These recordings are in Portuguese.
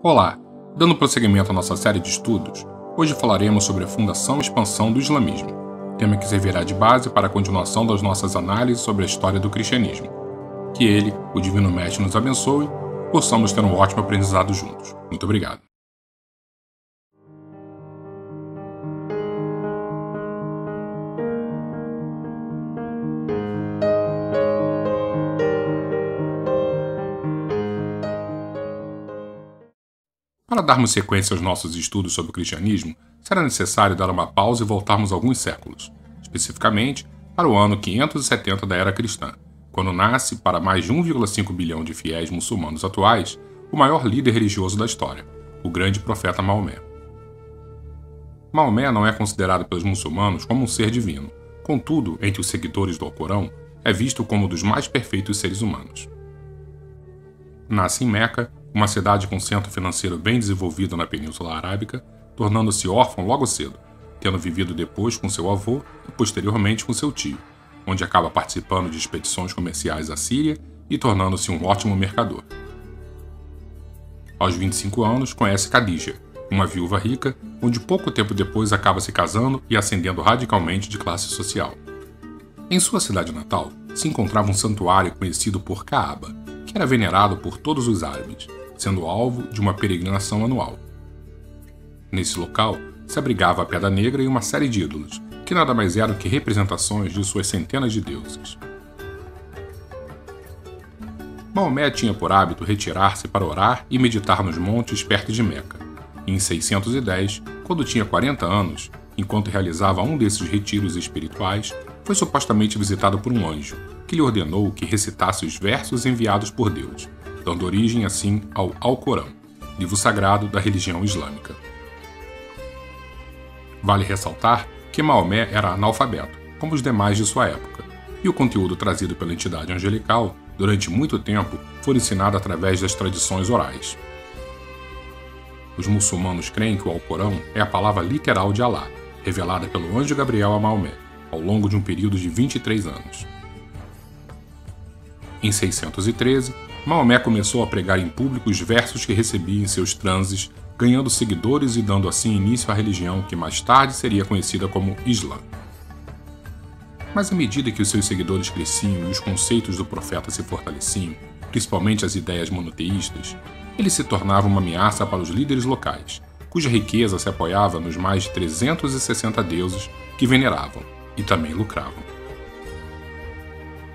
Olá! Dando prosseguimento à nossa série de estudos, hoje falaremos sobre a fundação e expansão do islamismo, tema que servirá de base para a continuação das nossas análises sobre a história do cristianismo. Que ele, o Divino Mestre, nos abençoe, possamos ter um ótimo aprendizado juntos. Muito obrigado. Para darmos sequência aos nossos estudos sobre o cristianismo, será necessário dar uma pausa e voltarmos alguns séculos, especificamente para o ano 570 da era cristã, quando nasce, para mais de 1,5 bilhão de fiéis muçulmanos atuais, o maior líder religioso da história, o grande profeta Maomé. Maomé não é considerado pelos muçulmanos como um ser divino, contudo, entre os seguidores do Alcorão, é visto como um dos mais perfeitos seres humanos. Nasce em Meca, uma cidade com centro financeiro bem desenvolvido na Península Arábica, tornando-se órfão logo cedo, tendo vivido depois com seu avô e posteriormente com seu tio, onde acaba participando de expedições comerciais à Síria e tornando-se um ótimo mercador. Aos 25 anos, conhece Khadija, uma viúva rica, onde pouco tempo depois acaba se casando e ascendendo radicalmente de classe social. Em sua cidade natal, se encontrava um santuário conhecido por Kaaba, que era venerado por todos os árabes, sendo alvo de uma peregrinação anual. Nesse local, se abrigava a Pedra Negra e uma série de ídolos, que nada mais eram que representações de suas centenas de deuses. Maomé tinha por hábito retirar-se para orar e meditar nos montes perto de Meca, e em 610, quando tinha 40 anos, enquanto realizava um desses retiros espirituais, foi supostamente visitado por um anjo, que lhe ordenou que recitasse os versos enviados por Deus, dando origem assim ao Alcorão, livro sagrado da religião islâmica. Vale ressaltar que Maomé era analfabeto, como os demais de sua época, e o conteúdo trazido pela entidade angelical, durante muito tempo, foi ensinado através das tradições orais. Os muçulmanos creem que o Alcorão é a palavra literal de Alá, revelada pelo anjo Gabriel a Maomé, ao longo de um período de 23 anos. Em 613, Maomé começou a pregar em público os versos que recebia em seus transes, ganhando seguidores e dando assim início à religião que mais tarde seria conhecida como Islã. Mas à medida que os seus seguidores cresciam e os conceitos do profeta se fortaleciam, principalmente as ideias monoteístas, ele se tornava uma ameaça para os líderes locais, cuja riqueza se apoiava nos mais de 360 deuses que veneravam e também lucravam.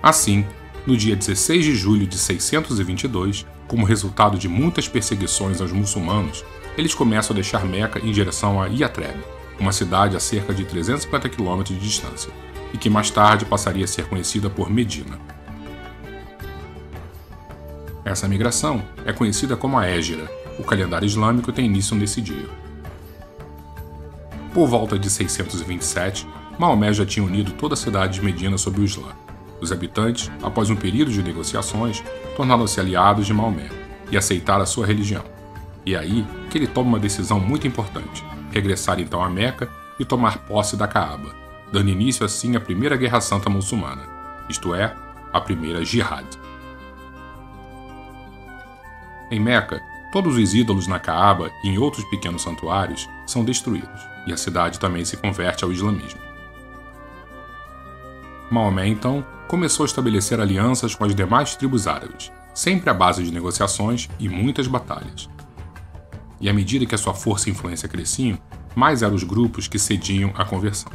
Assim, no dia 16 de julho de 622, como resultado de muitas perseguições aos muçulmanos, eles começam a deixar Meca em direção a Yatreb, uma cidade a cerca de 350 km de distância, e que mais tarde passaria a ser conhecida por Medina. Essa migração é conhecida como a Hégira. O calendário islâmico tem início nesse dia. Por volta de 627, Maomé já tinha unido toda a cidade de Medina sob o Islã. Os habitantes, após um período de negociações, tornaram-se aliados de Maomé e aceitaram a sua religião. E é aí que ele toma uma decisão muito importante, regressar então a Meca e tomar posse da Kaaba, dando início assim à primeira Guerra Santa muçulmana, isto é, a primeira Jihad. Em Meca, todos os ídolos na Kaaba e em outros pequenos santuários são destruídos, e a cidade também se converte ao islamismo. Maomé, então, começou a estabelecer alianças com as demais tribos árabes, sempre à base de negociações e muitas batalhas. E à medida que a sua força e influência cresciam, mais eram os grupos que cediam à conversão.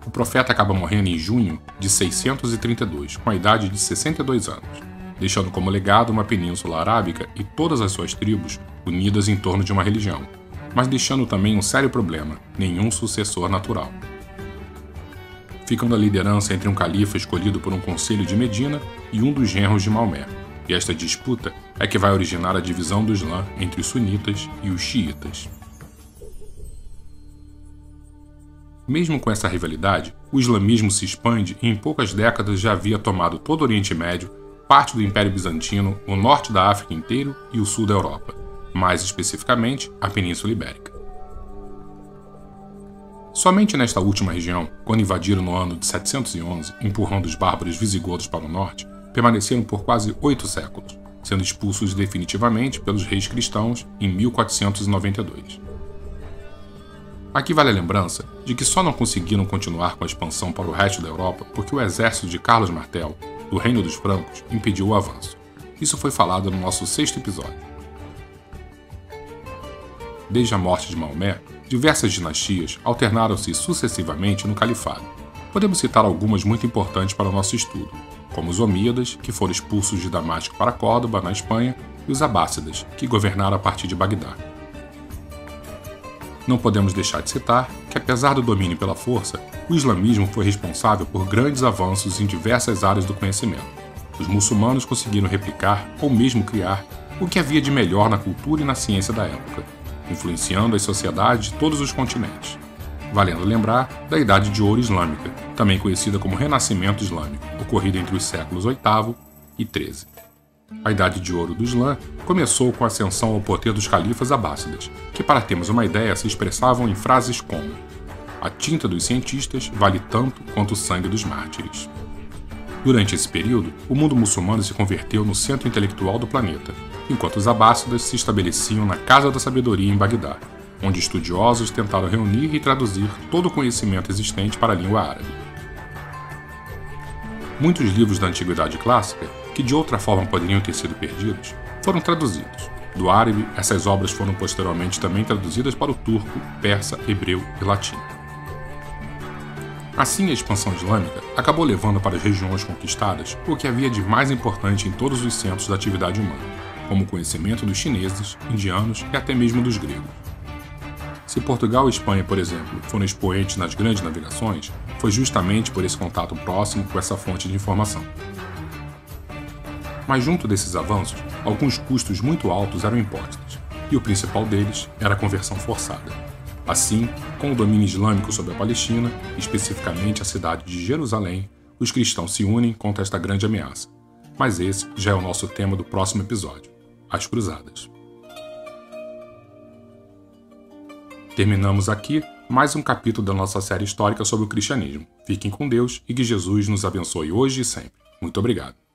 O profeta acaba morrendo em junho de 632, com a idade de 62 anos, deixando como legado uma península arábica e todas as suas tribos unidas em torno de uma religião, mas deixando também um sério problema: nenhum sucessor natural. Ficam na liderança entre um califa escolhido por um conselho de Medina e um dos genros de Maomé, e esta disputa é que vai originar a divisão do Islã entre os sunitas e os xiitas. Mesmo com essa rivalidade, o islamismo se expande e em poucas décadas já havia tomado todo o Oriente Médio, parte do Império Bizantino, o norte da África inteiro e o sul da Europa, mais especificamente a Península Ibérica. Somente nesta última região, quando invadiram no ano de 711, empurrando os bárbaros visigodos para o norte, permaneceram por quase 8 séculos, sendo expulsos definitivamente pelos reis cristãos em 1492. Aqui vale a lembrança de que só não conseguiram continuar com a expansão para o resto da Europa porque o exército de Carlos Martel, do Reino dos Francos, impediu o avanço. Isso foi falado no nosso 6º episódio. Desde a morte de Maomé, diversas dinastias alternaram-se sucessivamente no califado. Podemos citar algumas muito importantes para o nosso estudo, como os Omíadas, que foram expulsos de Damasco para Córdoba, na Espanha, e os Abássidas, que governaram a partir de Bagdá. Não podemos deixar de citar que, apesar do domínio pela força, o islamismo foi responsável por grandes avanços em diversas áreas do conhecimento. Os muçulmanos conseguiram replicar, ou mesmo criar, o que havia de melhor na cultura e na ciência da época, influenciando as sociedades de todos os continentes. Valendo lembrar da Idade de Ouro Islâmica, também conhecida como Renascimento Islâmico, ocorrida entre os séculos VIII e XIII. A Idade de Ouro do Islã começou com a ascensão ao poder dos califas abássidas, que, para termos uma ideia, se expressavam em frases como: "A tinta dos cientistas vale tanto quanto o sangue dos mártires". Durante esse período, o mundo muçulmano se converteu no centro intelectual do planeta, enquanto os abássidas se estabeleciam na Casa da Sabedoria em Bagdá, onde estudiosos tentaram reunir e traduzir todo o conhecimento existente para a língua árabe. Muitos livros da Antiguidade Clássica, que de outra forma poderiam ter sido perdidos, foram traduzidos. Do árabe, essas obras foram posteriormente também traduzidas para o turco, persa, hebreu e latim. Assim, a expansão islâmica acabou levando para as regiões conquistadas o que havia de mais importante em todos os centros da atividade humana, como o conhecimento dos chineses, indianos e até mesmo dos gregos. Se Portugal e Espanha, por exemplo, foram expoentes nas grandes navegações, foi justamente por esse contato próximo com essa fonte de informação. Mas junto desses avanços, alguns custos muito altos eram impostos, e o principal deles era a conversão forçada. Assim, com o domínio islâmico sobre a Palestina, especificamente a cidade de Jerusalém, os cristãos se unem contra esta grande ameaça. Mas esse já é o nosso tema do próximo episódio: as Cruzadas. Terminamos aqui mais um capítulo da nossa série histórica sobre o cristianismo. Fiquem com Deus e que Jesus nos abençoe hoje e sempre. Muito obrigado.